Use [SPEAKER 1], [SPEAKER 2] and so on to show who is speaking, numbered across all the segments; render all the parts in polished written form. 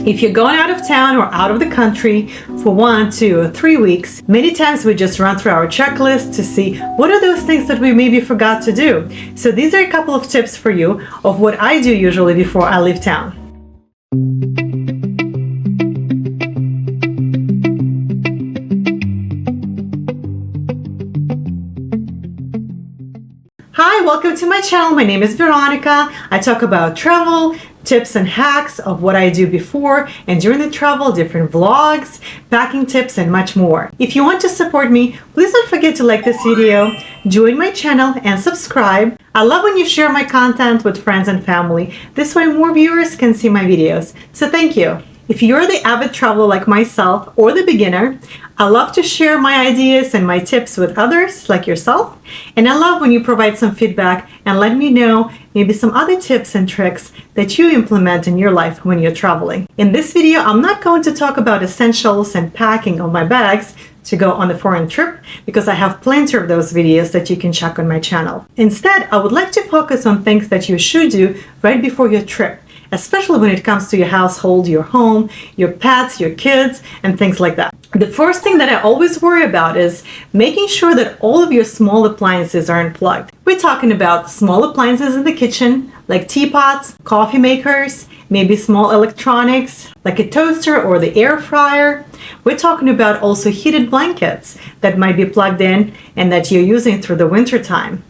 [SPEAKER 1] If you're going out of town or out of the country for 1, 2, or 3 weeks, many times we just run through our checklist to see what are those things that we maybe forgot to do. So these are a couple of tips for you of what I do usually before I leave town. Hi, welcome to my channel. My name is Veronica. I talk about travel, tips and hacks of what I do before and during the travel, different vlogs, packing tips, and much more. If you want to support me, please don't forget to like this video, join my channel, and subscribe. I love when you share my content with friends and family. This way more viewers can see my videos. So thank you. If you're the avid traveler like myself or the beginner, I love to share my ideas and my tips with others like yourself. And I love when you provide some feedback and let me know maybe some other tips and tricks that you implement in your life when you're traveling. In this video, I'm not going to talk about essentials and packing of my bags to go on a foreign trip because I have plenty of those videos that you can check on my channel. Instead, I would like to focus on things that you should do right before your trip, especially when it comes to your household, your home, your pets, your kids, and things like that. The first thing that I always worry about is making sure that all of your small appliances are unplugged. We're talking about small appliances in the kitchen, like teapots, coffee makers, maybe small electronics, like a toaster or the air fryer. We're talking about also heated blankets that might be plugged in and that you're using through the winter time.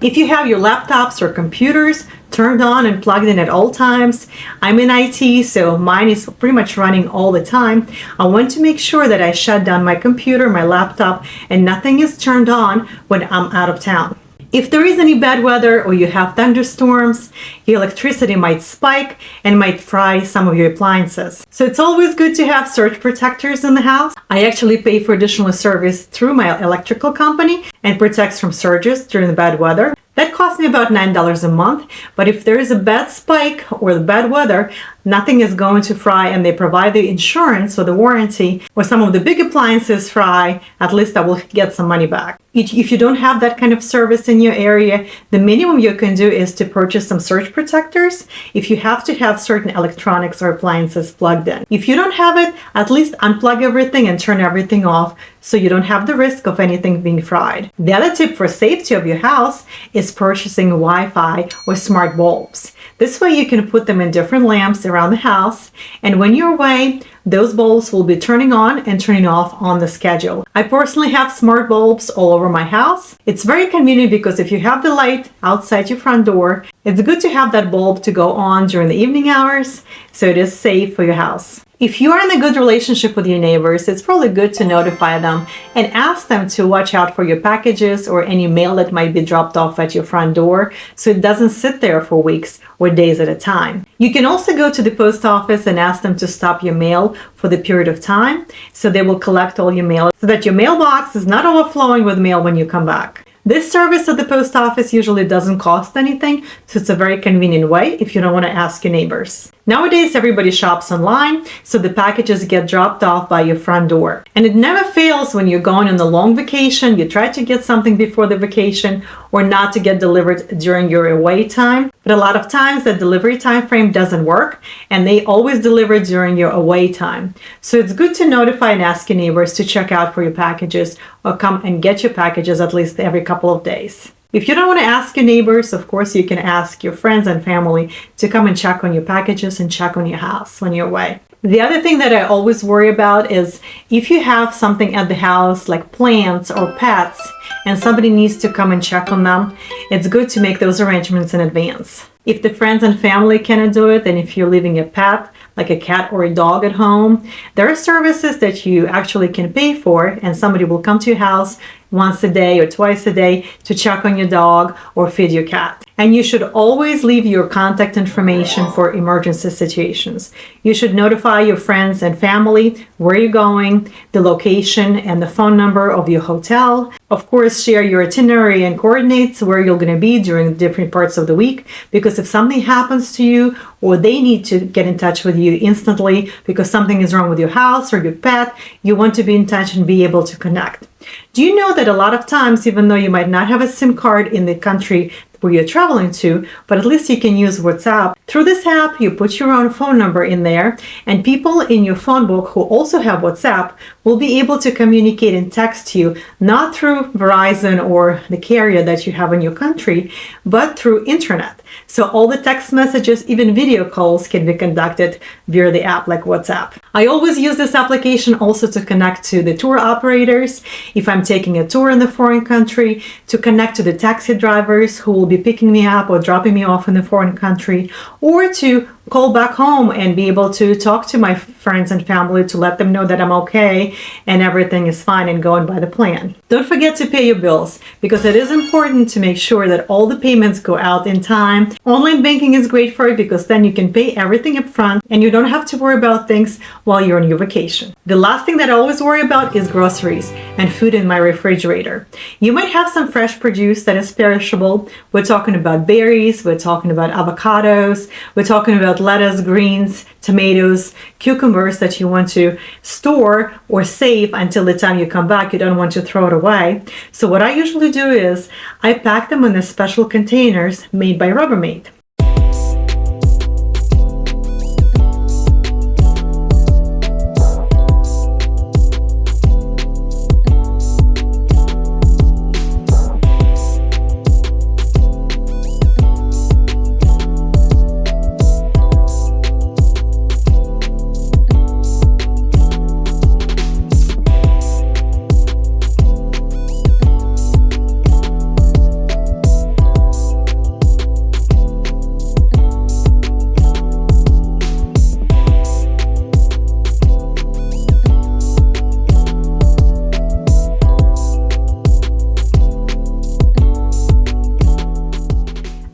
[SPEAKER 1] If you have your laptops or computers turned on and plugged in at all times, I'm in IT, so mine is pretty much running all the time. I want to make sure that I shut down my computer, my laptop, and nothing is turned on when I'm out of town. If there is any bad weather or you have thunderstorms, your electricity might spike and might fry some of your appliances. So it's always good to have surge protectors in the house. I actually pay for additional service through my electrical company and protects from surges during the bad weather. That costs me about $9 a month, but if there is a bad spike or the bad weather, nothing is going to fry, and they provide the insurance or the warranty, or some of the big appliances fry, at least I will get some money back. If you don't have that kind of service in your area, the minimum you can do is to purchase some surge protectors if you have to have certain electronics or appliances plugged in. If you don't have it, at least unplug everything and turn everything off so you don't have the risk of anything being fried. The other tip for safety of your house is purchasing Wi-Fi or smart bulbs. This way you can put them in different lamps around the house, and when you're away, those bulbs will be turning on and turning off on the schedule. I personally have smart bulbs all over my house. It's very convenient because if you have the light outside your front door, it's good to have that bulb to go on during the evening hours, so it is safe for your house. If you are in a good relationship with your neighbors, it's probably good to notify them and ask them to watch out for your packages or any mail that might be dropped off at your front door so it doesn't sit there for weeks or days at a time. You can also go to the post office and ask them to stop your mail for the period of time so they will collect all your mail so that your mailbox is not overflowing with mail when you come back. This service at the post office usually doesn't cost anything, so it's a very convenient way if you don't want to ask your neighbors. Nowadays, everybody shops online, so the packages get dropped off by your front door. And it never fails when you're going on a long vacation, you try to get something before the vacation or not to get delivered during your away time. But a lot of times the delivery time frame doesn't work, and they always deliver during your away time. So it's good to notify and ask your neighbors to check out for your packages or come and get your packages at least every couple of days. If you don't want to ask your neighbors, of course, you can ask your friends and family to come and check on your packages and check on your house when you're away. The other thing that I always worry about is if you have something at the house like plants or pets and somebody needs to come and check on them, it's good to make those arrangements in advance. If the friends and family cannot do it, and if you're leaving a pet, like a cat or a dog at home, there are services that you actually can pay for, and somebody will come to your house once a day or twice a day to check on your dog or feed your cat. And you should always leave your contact information for emergency situations. You should notify your friends and family where you're going, the location and the phone number of your hotel. Of course, share your itinerary and coordinates where you're going to be during different parts of the week, because if something happens to you or they need to get in touch with you instantly because something is wrong with your house or your pet, you want to be in touch and be able to connect. Do you know that a lot of times, even though you might not have a SIM card in the country where you're traveling to, but at least you can use WhatsApp. Through this app, you put your own phone number in there, and people in your phone book who also have WhatsApp will be able to communicate and text you, not through Verizon or the carrier that you have in your country, but through internet. So all the text messages, even video calls, can be conducted via the app like WhatsApp. I always use this application also to connect to the tour operators if I'm taking a tour in the foreign country, to connect to the taxi drivers who will be picking me up or dropping me off in the foreign country, or to call back home and be able to talk to my friends and family to let them know that I'm okay and everything is fine and going by the plan. Don't forget to pay your bills, because it is important to make sure that all the payments go out in time. Online banking is great for it because then you can pay everything up front and you don't have to worry about things while you're on your vacation. The last thing that I always worry about is groceries and food in my refrigerator. You might have some fresh produce that is perishable. We're talking about berries, we're talking about avocados, we're talking about lettuce, greens, tomatoes, cucumbers that you want to store or save until the time you come back. You don't want to throw it away. So what I usually do is I pack them in the special containers made by Rubbermaid.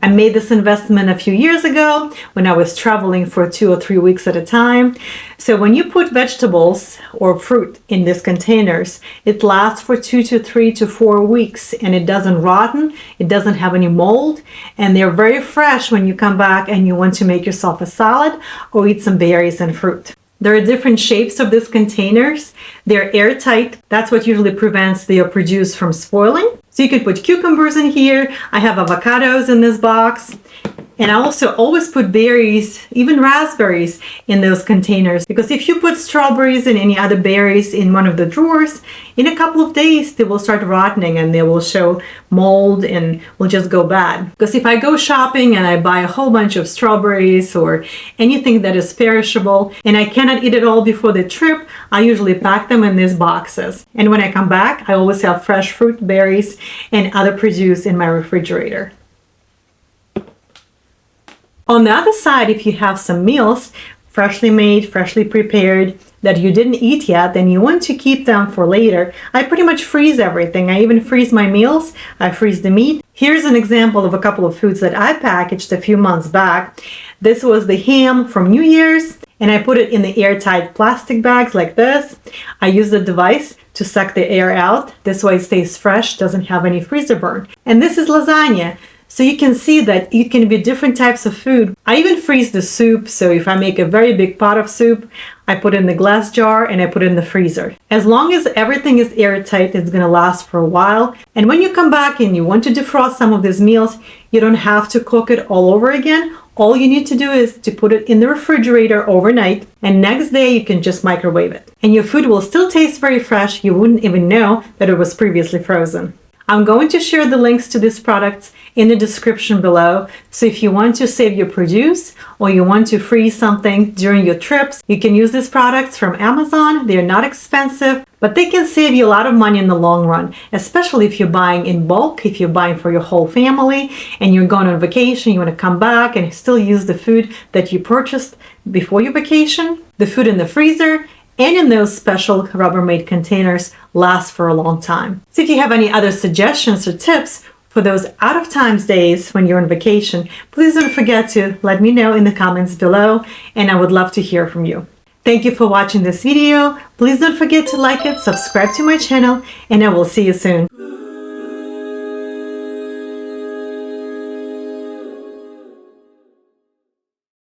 [SPEAKER 1] I made this investment a few years ago when I was traveling for 2 or 3 weeks at a time. So when you put vegetables or fruit in these containers, it lasts for 2 to 3 to 4 weeks and it doesn't rotten, it doesn't have any mold, and they're very fresh when you come back and you want to make yourself a salad or eat some berries and fruit. There are different shapes of these containers. They're airtight. That's what usually prevents their produce from spoiling. So you can put cucumbers in here. I have avocados in this box. And I also always put berries, even raspberries, in those containers, because if you put strawberries and any other berries in one of the drawers, in a couple of days they will start rotting and they will show mold and will just go bad. Because if I go shopping and I buy a whole bunch of strawberries or anything that is perishable and I cannot eat it all before the trip, I usually pack them in these boxes. And when I come back, I always have fresh fruit, berries, and other produce in my refrigerator. On the other side, if you have some meals, freshly made, freshly prepared, that you didn't eat yet and you want to keep them for later, I pretty much freeze everything. I even freeze my meals. I freeze the meat. Here's an example of a couple of foods that I packaged a few months back. This was the ham from New Year's, and I put it in the airtight plastic bags like this. I use the device to suck the air out. This way it stays fresh, doesn't have any freezer burn. And this is lasagna. So you can see that it can be different types of food. I even freeze the soup, so if I make a very big pot of soup, I put it in the glass jar and I put it in the freezer. As long as everything is airtight, it's gonna last for a while. And when you come back and you want to defrost some of these meals, you don't have to cook it all over again. All you need to do is to put it in the refrigerator overnight, and next day you can just microwave it. And your food will still taste very fresh. You wouldn't even know that it was previously frozen. I'm going to share the links to these products in the description below. So if you want to save your produce or you want to freeze something during your trips, you can use these products from Amazon. They're not expensive, but they can save you a lot of money in the long run, especially if you're buying in bulk, if you're buying for your whole family and you're going on vacation, you want to come back and still use the food that you purchased before your vacation. The food in the freezer and in those special Rubbermaid containers last for a long time. So if you have any other suggestions or tips For those out of times days when you're on vacation, please don't forget to let me know in the comments below, and I would love to hear from you. Thank you for watching this video. Please don't forget to like it, subscribe to my channel, and I will see you soon.